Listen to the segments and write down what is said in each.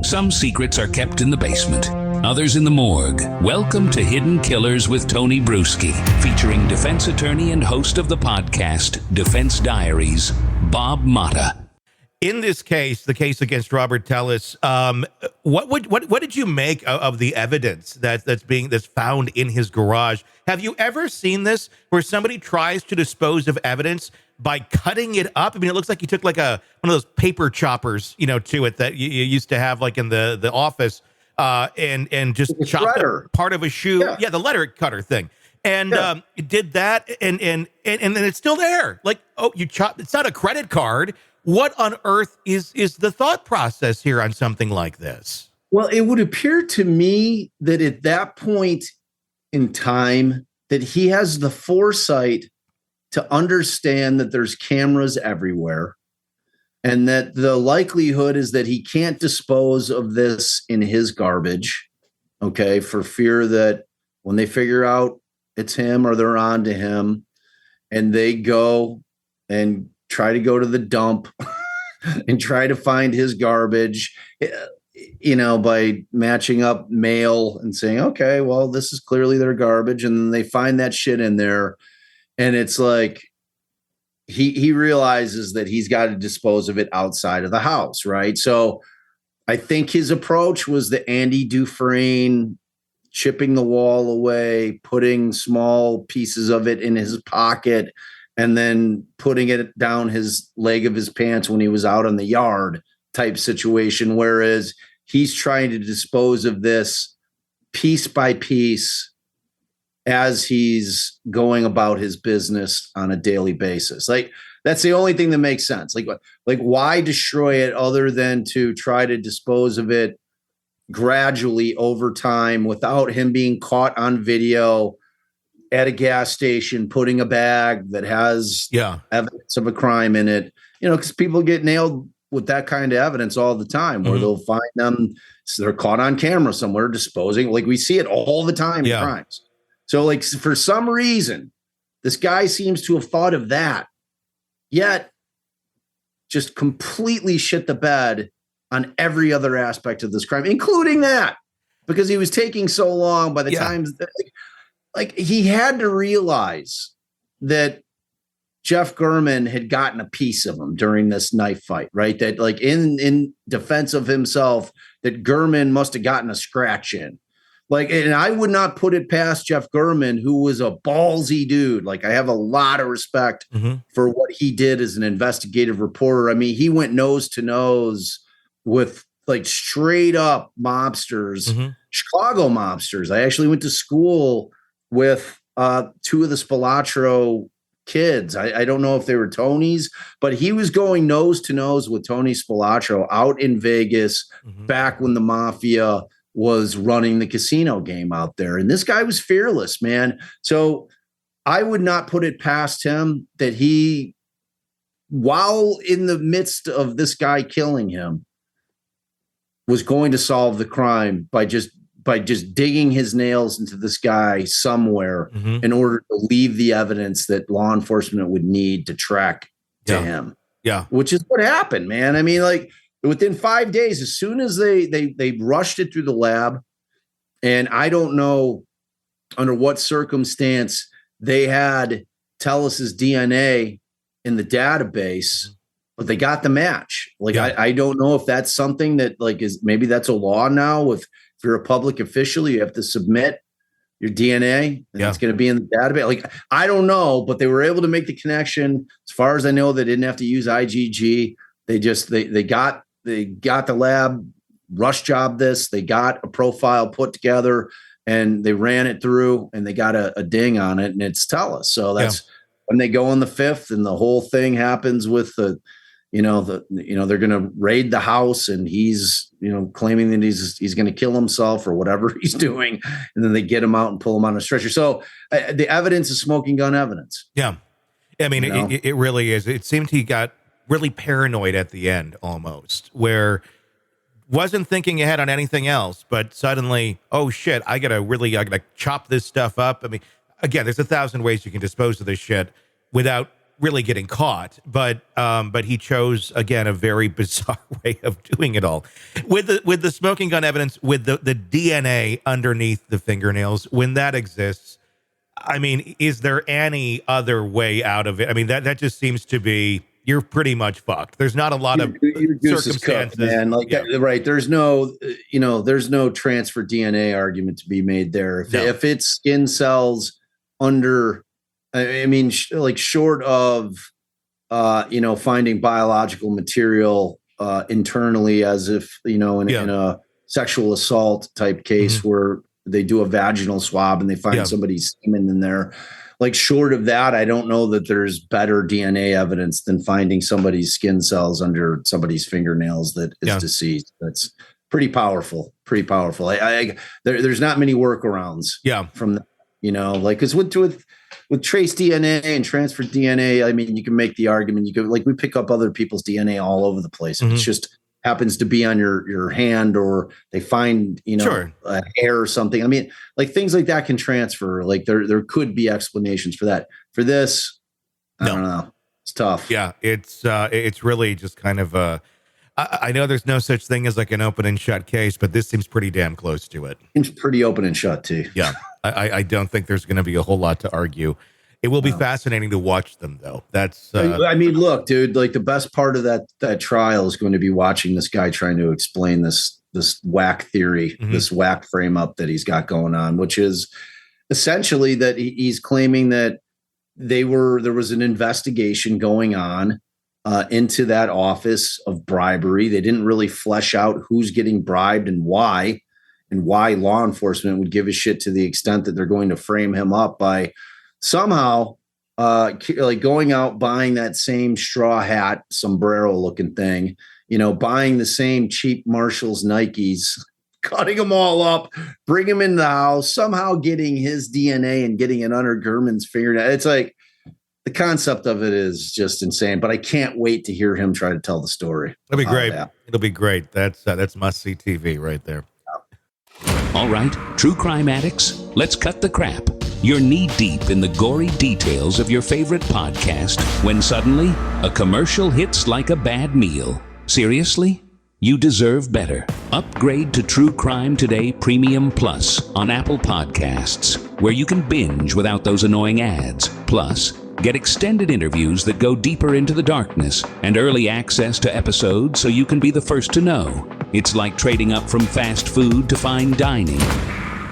Some secrets are kept in the basement, others in the morgue. Welcome to Hidden Killers with Tony Brueski, featuring defense attorney and host of the podcast, Defense Diaries, Bob Motta. In this case, the case against Robert Tellis, what did you make of the evidence that's found in his garage? Have you ever seen this where somebody tries to dispose of evidence by cutting it up? I mean, it looks like you took like one of those paper choppers, to it that you used to have like in the office, and just chopped up part of a shoe. Yeah, the letter cutter thing. And it did that, and then it's still there. Like, oh, you chopped. It's not a credit card. What on earth is the thought process here on something like this? Well, it would appear to me that at that point in time that he has the foresight to understand that there's cameras everywhere and that the likelihood is that he can't dispose of this in his garbage, okay, for fear that when they figure out it's him or they're on to him and they go and try to go to the dump and try to find his garbage, by matching up mail and saying, okay, well, this is clearly their garbage. And then they find that shit in there. And it's like, he realizes that he's got to dispose of it outside of the house. Right. So I think his approach was the Andy Dufresne, chipping the wall away, putting small pieces of it in his pocket, and then putting it down his leg of his pants when he was out in the yard type situation. Whereas he's trying to dispose of this piece by piece as he's going about his business on a daily basis. Like, that's the only thing that makes sense. Like why destroy it other than to try to dispose of it gradually over time without him being caught on video at a gas station, putting a bag that has evidence of a crime in it, because people get nailed with that kind of evidence all the time, where they'll find them, so they're caught on camera somewhere disposing. Like, we see it all the time in crimes. So, like, for some reason, this guy seems to have thought of that, yet just completely shit the bed on every other aspect of this crime, including that, because he was taking so long. By the time like he had to realize that Jeff Gurman had gotten a piece of him during this knife fight, right? That, like, in defense of himself, that Gurman must have gotten a scratch in. Like, and I would not put it past Jeff Gurman, who was a ballsy dude. Like, I have a lot of respect for what he did as an investigative reporter. I mean, he went nose to nose with, like, straight up mobsters, Chicago mobsters. I actually went to school with two of the Spilatro kids. I don't know if they were Tony's, but he was going nose to nose with Tony Spilatro out in Vegas back when the Mafia was running the casino game out there. And this guy was fearless, man. So I would not put it past him that he, while in the midst of this guy killing him, was going to solve the crime by just digging his nails into this guy somewhere in order to leave the evidence that law enforcement would need to track to him. Yeah. Which is what happened, man. I mean, like, within 5 days, as soon as they rushed it through the lab, and I don't know under what circumstance they had Tellis's DNA in the database, but they got the match. Like, I don't know if that's something that, like, is, maybe that's a law now. If you're a public official, you have to submit your DNA, and it's going to be in the database. Like, I don't know, but they were able to make the connection. As far as I know, they didn't have to use IgG. They just, they got the lab, rush job this. They got a profile put together, and they ran it through, and they got a ding on it, and it's Tellis. So that's when they go on the 5th, and the whole thing happens with they're going to raid the house, and he's, claiming that he's going to kill himself or whatever he's doing. And then they get him out and pull him on a stretcher. So the evidence is smoking gun evidence. Yeah. I mean, it really is. It seemed he got really paranoid at the end, almost, where wasn't thinking ahead on anything else, but suddenly, oh shit, I gotta chop this stuff up. I mean, again, there's 1,000 ways you can dispose of this shit without really getting caught, but he chose, again, a very bizarre way of doing it all. With the smoking gun evidence, with the DNA underneath the fingernails, when that exists, I mean, is there any other way out of it? I mean, that just seems to be, you're pretty much fucked. There's not a lot of circumstances, man. Like, right? There's no, there's no transfer DNA argument to be made there. If it's skin cells under, I mean, like short of, finding biological material internally, as if in a sexual assault type case where they do a vaginal swab and they find somebody's semen in there. Like, short of that, I don't know that there's better DNA evidence than finding somebody's skin cells under somebody's fingernails that is deceased. That's pretty powerful. There's not many workarounds. From like, because with trace DNA and transferred DNA, I mean, you can make the argument. You could, like, we pick up other people's DNA all over the place. It's just happens to be on your hand, or they find a hair or something. I mean, like, things like that can transfer. Like, there could be explanations for that. For this, I don't know. It's tough. Yeah, it's really just kind of I know there's no such thing as like an open and shut case, but this seems pretty damn close to it. It's pretty open and shut too. Yeah, I don't think there's going to be a whole lot to argue. It will be fascinating to watch them, though. That's. I mean, look, dude. Like, the best part of that trial is going to be watching this guy trying to explain this whack theory, this whack frame up that he's got going on, which is essentially that he's claiming that there was an investigation going on into that office of bribery. They didn't really flesh out who's getting bribed and why law enforcement would give a shit to the extent that they're going to frame him up by somehow like going out, buying that same straw hat, sombrero looking thing, buying the same cheap Marshalls Nikes, cutting them all up, bring them in the house, somehow getting his DNA and getting it under Gurman's fingernail. It's like, the concept of it is just insane, but I can't wait to hear him try to tell the story. It'll be great. It'll be great. That's must-see TV right there. All right, true crime addicts, let's cut the crap. You're knee-deep in the gory details of your favorite podcast when suddenly a commercial hits like a bad meal. Seriously? You deserve better. Upgrade to True Crime Today Premium Plus on Apple Podcasts, where you can binge without those annoying ads. Plus, get extended interviews that go deeper into the darkness and early access to episodes so you can be the first to know. It's like trading up from fast food to fine dining,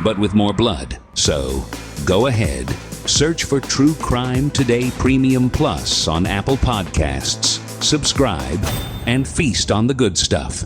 but with more blood. So, go ahead. Search for True Crime Today Premium Plus on Apple Podcasts. Subscribe and feast on the good stuff.